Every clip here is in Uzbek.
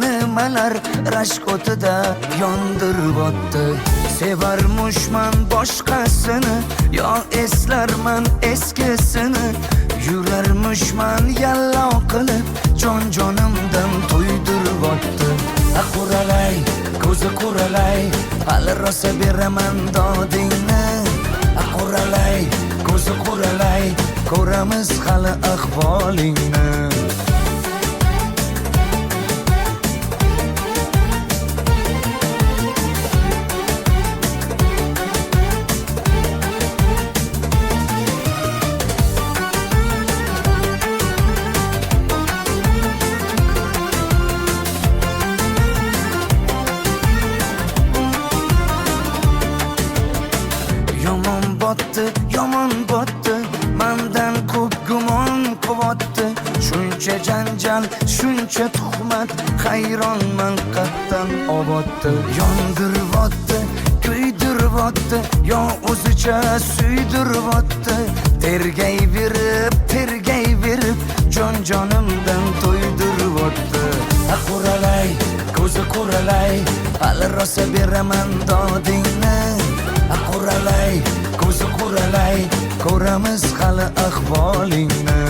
nimalar rashk o'tida yondirib o'tdi. Sevarmushman boshqasini, yo eslarman eskisini. Yurarmushman yallo qilib, jonimdan to'ydirib o'tdi. Quralay, ko'zi quralay, hali rosa beraman dodingni. Quralay, ko'zi quralay, ko'ramiz hali ahvolingni. Yomon botdi, mendan ko'p gumon quvotdi. Shuncha janjal, shuncha tuhmat, hayronman qattan oboddi. Yondirib o'tdi, kuydirib o'tdi, yo o'zicha suydirib o'tdi. Tergayverib, jonimdan to'ydirib o'tdi. Quralay, ko'zi quralay, hali rosa beraman dodingni. Quralay, ko'zi quralay, ko'ramiz hali ahvolingni.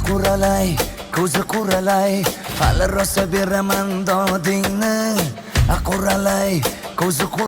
Quralay, ko'zi quralay, hali rosa beraman dodingni. Quralay, ko'zi